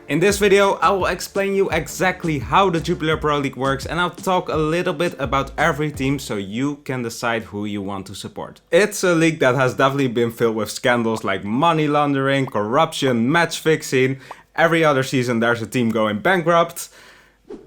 In this video, I will explain you exactly how the Jupiler Pro League works, and I'll talk a little bit about every team so you can decide who you want to support. It's a league that has definitely been filled with scandals like money laundering, corruption, match fixing. Every other season there's a team going bankrupt.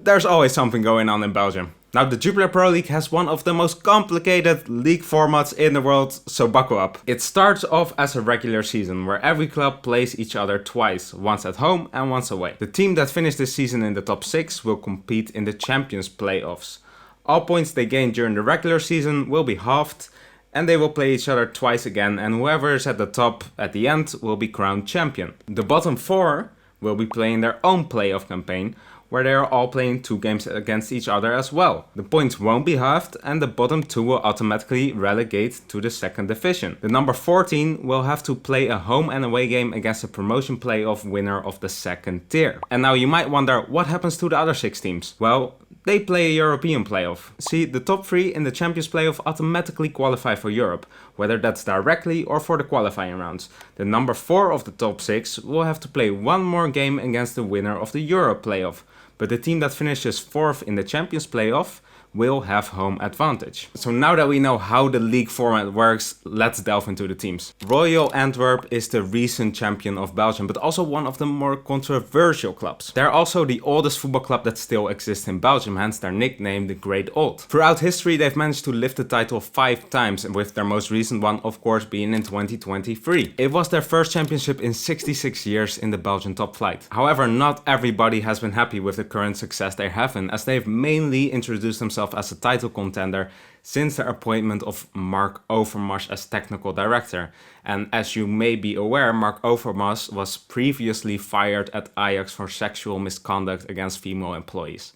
There's always something going on in Belgium. Now, the Jupiler Pro League has one of the most complicated league formats in the world, so buckle up. It starts off as a regular season where every club plays each other twice, once at home and once away. The team that finished this season in the top 6 will compete in the Champions playoffs. All points they gain during the regular season will be halved, and they will play each other twice again, and whoever is at the top at the end will be crowned champion. The bottom 4 will be playing their own playoff campaign, where they are all playing 2 games against each other as well. The points won't be halved and the bottom 2 will automatically relegate to the second division. The number 14 will have to play a home and away game against the promotion playoff winner of the second tier. And now you might wonder, what happens to the other 6 teams? Well, they play a European playoff. See, the top 3 in the Champions playoff automatically qualify for Europe, whether that's directly or for the qualifying rounds. The number 4 of the top 6 will have to play one more game against the winner of the Europe playoff. But the team that finishes 4th in the Champions playoff will have home advantage. So now that we know how the league format works, let's delve into the teams. Royal Antwerp is the recent champion of Belgium, but also one of the more controversial clubs. They're also the oldest football club that still exists in Belgium, hence their nickname, the Great Old. Throughout history, they've managed to lift the title 5 times, with their most recent one, of course, being in 2023. It was their first championship in 66 years in the Belgian top flight. However, not everybody has been happy with the current success they're having, as they've mainly introduced themselves as a title contender since the appointment of Mark Overmars as technical director. And as you may be aware, Mark Overmars was previously fired at Ajax for sexual misconduct against female employees.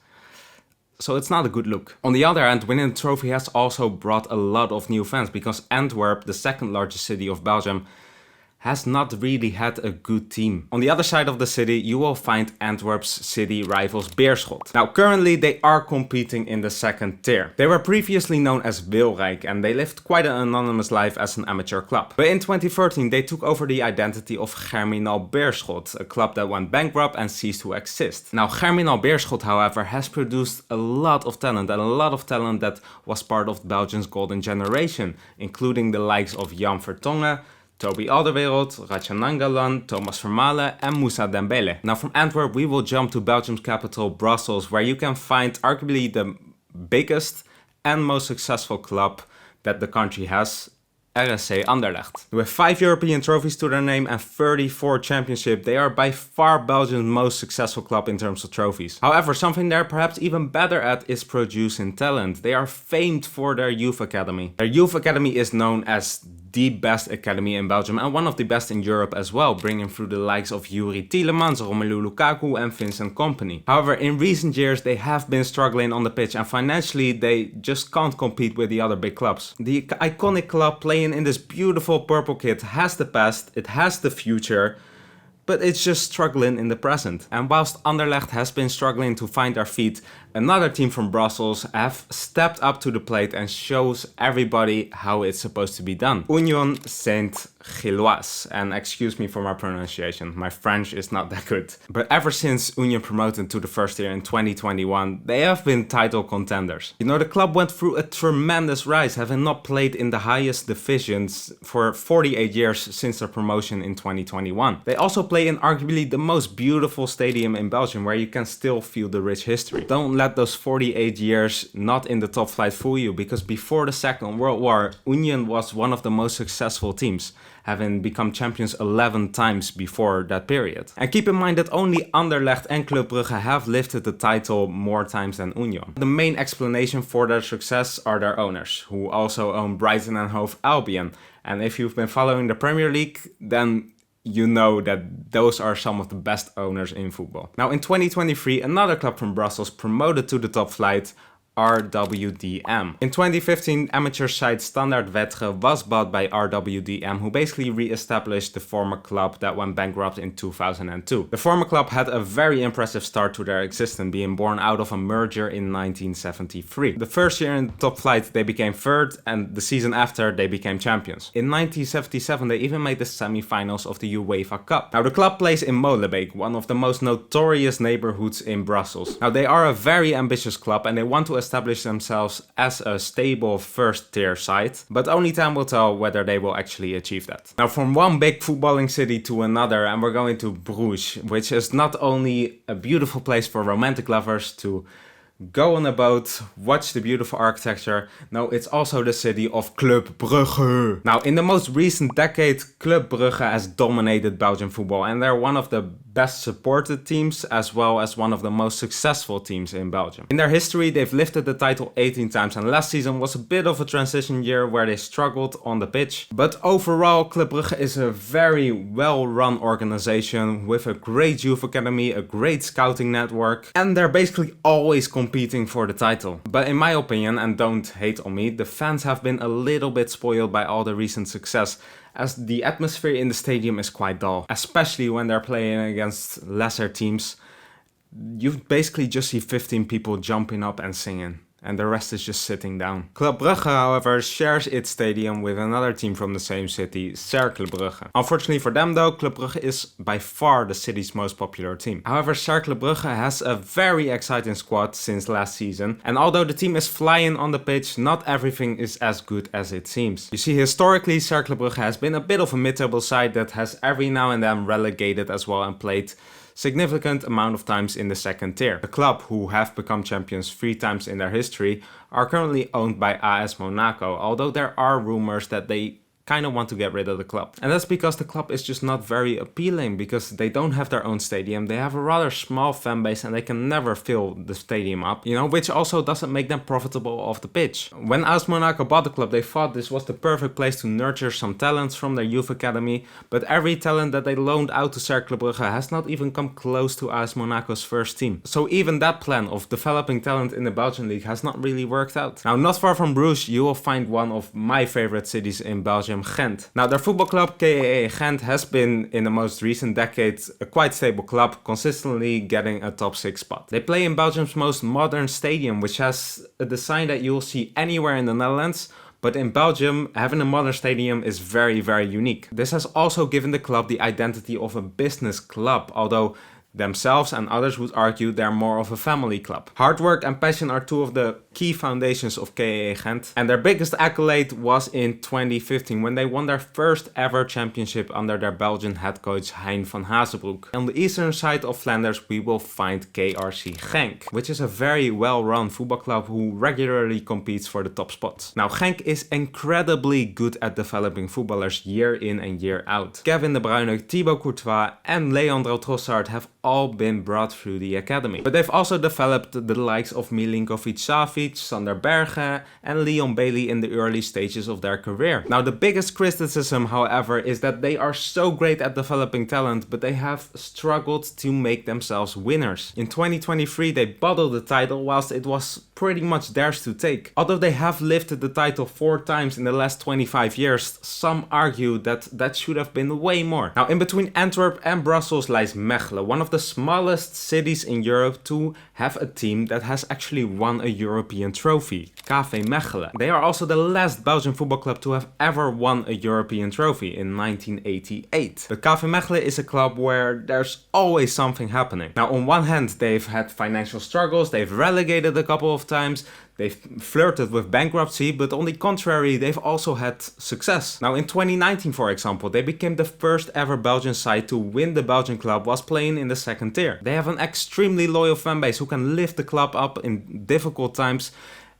So it's not a good look. On the other hand, winning the trophy has also brought a lot of new fans, because Antwerp, the second largest city of Belgium, has not really had a good team. On the other side of the city, you will find Antwerp's city rivals Beerschot. Now, currently they are competing in the second tier. They were previously known as Wilrijk, and they lived quite an anonymous life as an amateur club. But in 2013, they took over the identity of Germinal Beerschot, a club that went bankrupt and ceased to exist. Now, Germinal Beerschot, however, has produced a lot of talent, and a lot of talent that was part of Belgium's golden generation, including the likes of Jan Vertongen, Toby Alderweireld, Ratja Nangolan, Thomas Vermaelen and Moussa Dembele. Now from Antwerp we will jump to Belgium's capital, Brussels, where you can find arguably the biggest and most successful club that the country has, RSC Anderlecht. With 5 European trophies to their name and 34 championships, they are by far Belgium's most successful club in terms of trophies. However, something they're perhaps even better at is producing talent. They are famed for their youth academy. Their youth academy is known as the best academy in Belgium and one of the best in Europe as well, bringing through the likes of Yuri Tielemans, Romelu Lukaku and Vincent Kompany. However, in recent years they have been struggling on the pitch, and financially they just can't compete with the other big clubs. The iconic club playing in this beautiful purple kit has the past, it has the future, but it's just struggling in the present. And whilst Anderlecht has been struggling to find their feet, another team from Brussels have stepped up to the plate and shows everybody how it's supposed to be done. Union Saint-Gilloise, and excuse me for my pronunciation, my French is not that good. But ever since Union promoted to the first tier in 2021, they have been title contenders. You know, the club went through a tremendous rise, having not played in the highest divisions for 48 years since their promotion in 2021. They also play in arguably the most beautiful stadium in Belgium, where you can still feel the rich history. Don't let those 48 years not in the top flight fool you, because before the Second World War, Union was one of the most successful teams, having become champions 11 times before that period. And keep in mind that only Anderlecht and Club Brugge have lifted the title more times than Union. The main explanation for their success are their owners, who also own Brighton and Hove Albion. And if you've been following the Premier League, then you know that those are some of the best owners in football. Now in 2023, another club from Brussels promoted to the top flight, RWDM. In 2015, amateur side Standard Liège was bought by RWDM, who basically re-established the former club that went bankrupt in 2002. The former club had a very impressive start to their existence, being born out of a merger in 1973. The first year in the top flight they became third, and the season after they became champions. In 1977 they even made the semi-finals of the UEFA Cup. Now the club plays in Molenbeek, one of the most notorious neighborhoods in Brussels. Now they are a very ambitious club and they want to establish themselves as a stable first tier side, but only time will tell whether they will actually achieve that. Now from one big footballing city to another, and we're going to Bruges, which is not only a beautiful place for romantic lovers to go on a boat, watch the beautiful architecture. No, it's also the city of Club Brugge. Now, in the most recent decade, Club Brugge has dominated Belgian football, and they're one of the best supported teams as well as one of the most successful teams in Belgium. In their history, they've lifted the title 18 times, and last season was a bit of a transition year where they struggled on the pitch. But overall, Club Brugge is a very well-run organization with a great youth academy, a great scouting network, and they're basically always competing for the title. But in my opinion, and don't hate on me, the fans have been a little bit spoiled by all the recent success, as the atmosphere in the stadium is quite dull, especially when they're playing against lesser teams. You basically just see 15 people jumping up and singing, and the rest is just sitting down. Club Brugge, however, shares its stadium with another team from the same city, Cercle Brugge. Unfortunately for them though, Club Brugge is by far the city's most popular team. However, Cercle Brugge has a very exciting squad since last season, and although the team is flying on the pitch, not everything is as good as it seems. You see, historically, Cercle Brugge has been a bit of a mid-table side that has every now and then relegated as well and played significant amount of times in the second tier. The club, who have become champions 3 times in their history, are currently owned by AS Monaco, although there are rumors that they kind of want to get rid of the club. And that's because the club is just not very appealing, because they don't have their own stadium, they have a rather small fan base and they can never fill the stadium up, you know, which also doesn't make them profitable off the pitch. When AS Monaco bought the club, they thought this was the perfect place to nurture some talents from their youth academy, but every talent that they loaned out to Cercle Brugge has not even come close to AS Monaco's first team. So even that plan of developing talent in the Belgian league has not really worked out. Now, not far from Bruges, you will find one of my favorite cities in Belgium, Ghent. Now, their football club KV Ghent has been in the most recent decades a quite stable club, consistently getting a top 6 spot. They play in Belgium's most modern stadium, which has a design that you will see anywhere in the Netherlands, but in Belgium, having a modern stadium is very, very unique. This has also given the club the identity of a business club, although themselves and others would argue they're more of a family club. Hard work and passion are 2 of the key foundations of KV Ghent, and their biggest accolade was in 2015 when they won their first ever championship under their Belgian head coach Hein van Hazebroek. On the eastern side of Flanders we will find KRC Genk, which is a very well run football club who regularly competes for the top spots. Now, Genk is incredibly good at developing footballers year in and year out. Kevin De Bruyne, Thibaut Courtois and Leandro Trossard have all been brought through the academy. But they've also developed the likes of Milinkovic-Savic, Sander Berge and Leon Bailey in the early stages of their career. Now, the biggest criticism, however, is that they are so great at developing talent, but they have struggled to make themselves winners. In 2023, they bottled the title whilst it was pretty much theirs to take. Although they have lifted the title 4 times in the last 25 years, some argue that that should have been way more. Now, in between Antwerp and Brussels lies Mechelen, one of the smallest cities in Europe to have a team that has actually won a European trophy, KV Mechelen. They are also the last Belgian football club to have ever won a European trophy in 1988. But KV Mechelen is a club where there's always something happening. Now, on one hand, they've had financial struggles, they've relegated a couple of times, they've flirted with bankruptcy, but on the contrary, they've also had success. Now, in 2019, for example, they became the first ever Belgian side to win the Belgian club whilst playing in the second tier. They have an extremely loyal fan base who can lift the club up in difficult times,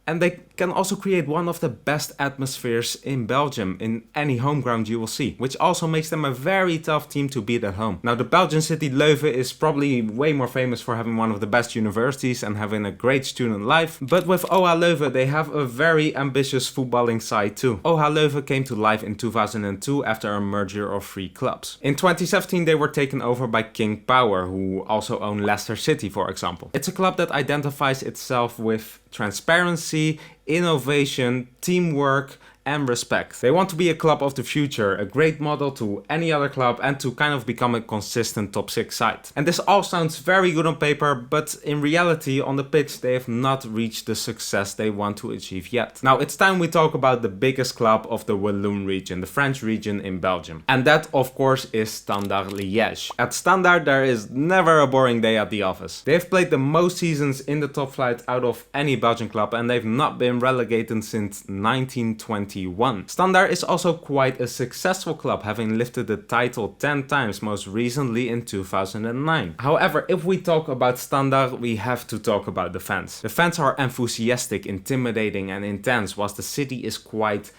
And they can also create one of the best atmospheres in Belgium in any home ground you will see, which also makes them a very tough team to beat at home. Now the Belgian city Leuven is probably way more famous for having one of the best universities and having a great student life, but with OH Leuven they have a very ambitious footballing side too. OH Leuven came to life in 2002 after a merger of 3 clubs. In 2017 they were taken over by King Power, who also own Leicester City for example. It's a club that identifies itself with transparency, innovation, teamwork, and respect. They want to be a club of the future, a great model to any other club, and to kind of become a consistent top 6 side. And this all sounds very good on paper, but in reality on the pitch they have not reached the success they want to achieve yet. Now it's time we talk about the biggest club of the Walloon region, the French region in Belgium. And that of course is Standard Liège. At Standard there is never a boring day at the office. They've played the most seasons in the top flight out of any Belgian club, and they've not been relegated since 1920. Standard is also quite a successful club, having lifted the title 10 times, most recently in 2009. However, if we talk about Standard, we have to talk about the fans. The fans are enthusiastic, intimidating and intense, whilst the city is quite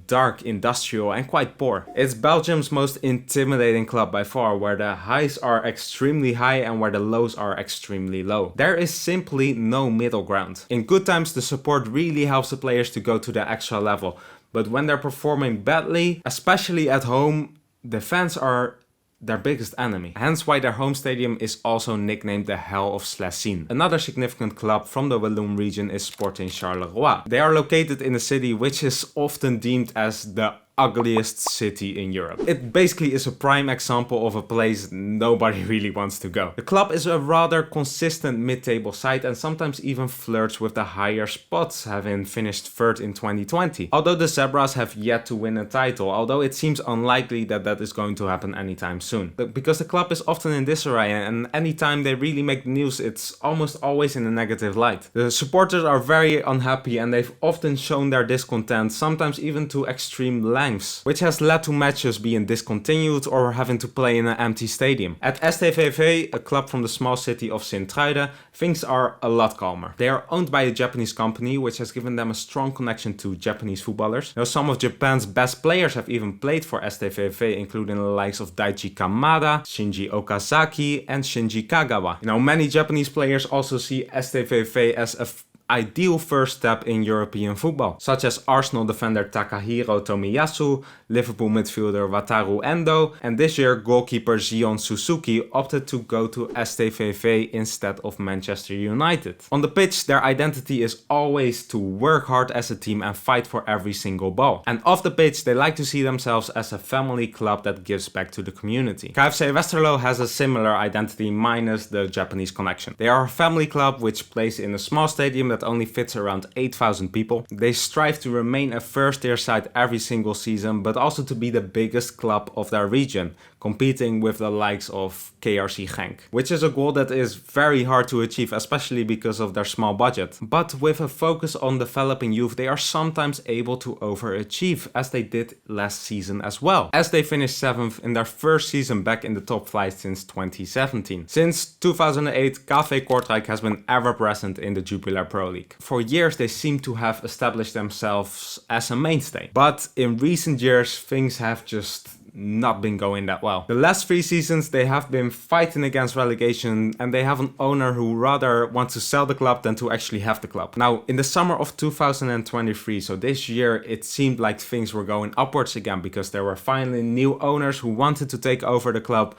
dark, industrial and quite poor. It's Belgium's most intimidating club by far, where the highs are extremely high and where the lows are extremely low. There is simply no middle ground. In good times the support really helps the players to go to the extra level, but when they're performing badly, especially at home, the fans are their biggest enemy. Hence why their home stadium is also nicknamed the Hell of Slacine. Another significant club from the Walloon region is Sporting Charleroi. They are located in a city which is often deemed as the ugliest city in Europe. It basically is a prime example of a place nobody really wants to go. The club is a rather consistent mid-table side and sometimes even flirts with the higher spots, having finished third in 2020. Although the Zebras have yet to win a title, although it seems unlikely that that is going to happen anytime soon. But because the club is often in disarray and anytime they really make news, it's almost always in a negative light. The supporters are very unhappy and they've often shown their discontent, sometimes even to extreme lengths, which has led to matches being discontinued or having to play in an empty stadium. At STVV, a club from the small city of Sint-Truiden, things are a lot calmer. They are owned by a Japanese company, which has given them a strong connection to Japanese footballers. Now, some of Japan's best players have even played for STVV, including the likes of Daichi Kamada, Shinji Okazaki and Shinji Kagawa. Now, many Japanese players also see STVV as a ideal first step in European football, such as Arsenal defender Takahiro Tomiyasu, Liverpool midfielder Wataru Endo, and this year goalkeeper Zion Suzuki opted to go to STVV instead of Manchester United. On the pitch, their identity is always to work hard as a team and fight for every single ball. And off the pitch, they like to see themselves as a family club that gives back to the community. KFC Westerlo has a similar identity minus the Japanese connection. They are a family club which plays in a small stadium that only fits around 8,000 people. They strive to remain a first tier side every single season, but also to be the biggest club of their region, competing with the likes of KRC Genk, which is a goal that is very hard to achieve, especially because of their small budget. But with a focus on developing youth, they are sometimes able to overachieve, as they did last season as well, as they finished 7th in their first season back in the top flight since 2017. Since 2008, KV Kortrijk has been ever present in the Jupiler Pro League. For years they seem to have established themselves as a mainstay, but in recent years things have just not been going that well. The last 3 seasons they have been fighting against relegation, and they have an owner who rather wants to sell the club than to actually have the club. Now, in the summer of 2023, so this year, it seemed like things were going upwards again because there were finally new owners who wanted to take over the club,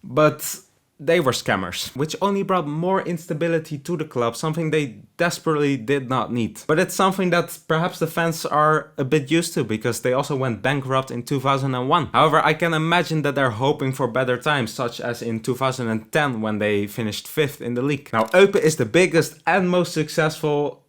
but they were scammers, which only brought more instability to the club, something they desperately did not need. But it's something that perhaps the fans are a bit used to, because they also went bankrupt in 2001. However, I can imagine that they're hoping for better times, such as in 2010 when they finished 5th in the league. Now, Eupen is the biggest and most successful,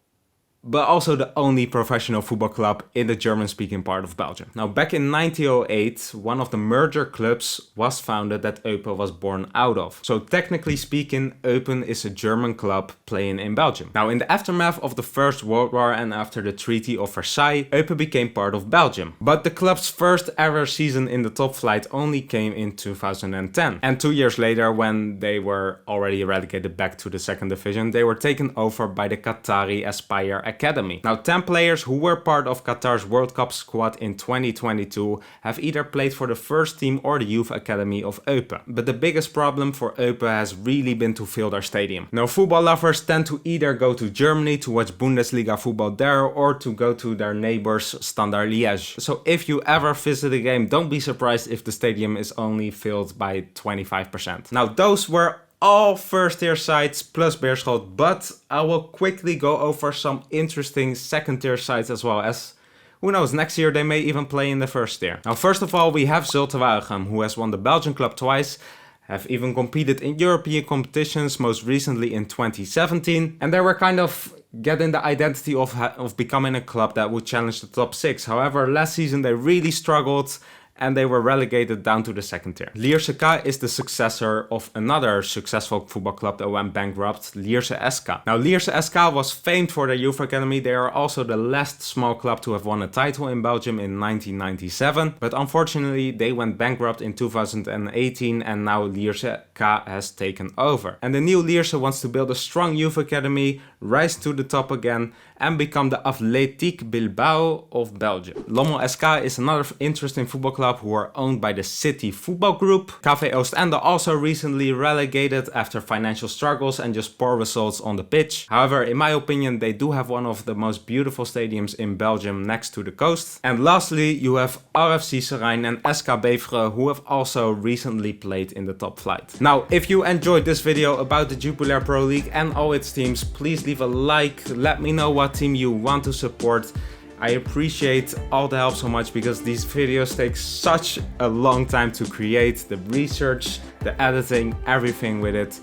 but also the only professional football club in the German-speaking part of Belgium. Now, back in 1908, one of the merger clubs was founded that Eupen was born out of. So technically speaking, Eupen is a German club playing in Belgium. Now, in the aftermath of the First World War and after the Treaty of Versailles, Eupen became part of Belgium. But the club's first ever season in the top flight only came in 2010. And 2 years later, when they were already relegated back to the second division, they were taken over by the Qatari Aspire academy. Now 10 players who were part of Qatar's World Cup squad in 2022 have either played for the first team or the youth academy of Eupen. But the biggest problem for Eupen has really been to fill their stadium. Now football lovers tend to either go to Germany to watch Bundesliga football there or to go to their neighbors Standard Liège. So if you ever visit a game, don't be surprised if the stadium is only filled by 25%. Now those were all first tier sides plus Beerschot, but I will quickly go over some interesting second tier sides as well, as who knows, next year they may even play in the first tier. Now first of all we have Zulte Waregem, who has won the Belgian club twice, have even competed in European competitions, most recently in 2017, and they were kind of getting the identity of becoming a club that would challenge the top 6. However, last season they really struggled and they were relegated down to the second tier. Lierse K is the successor of another successful football club that went bankrupt, Lierse SK. Now Lierse SK was famed for their youth academy. They are also the last small club to have won a title in Belgium in 1997, but unfortunately they went bankrupt in 2018 and now Lierse K has taken over. And the new Lierse wants to build a strong youth academy, rise to the top again and become the Athletic Bilbao of Belgium. Lommel SK is another interesting football club who are owned by the City Football Group. KV Oostende also recently relegated after financial struggles and just poor results on the pitch. However, in my opinion, they do have one of the most beautiful stadiums in Belgium next to the coast. And lastly, you have RFC Serijn and SK Beveren, who have also recently played in the top flight. Now, if you enjoyed this video about the Jupiler Pro League and all its teams, please leave a like. Let me know what team you want to support. I appreciate all the help so much because these videos take such a long time to create, the research, the editing, everything with it.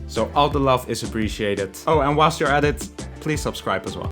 So all the love is appreciated. Oh, and whilst you're at it, please subscribe as well.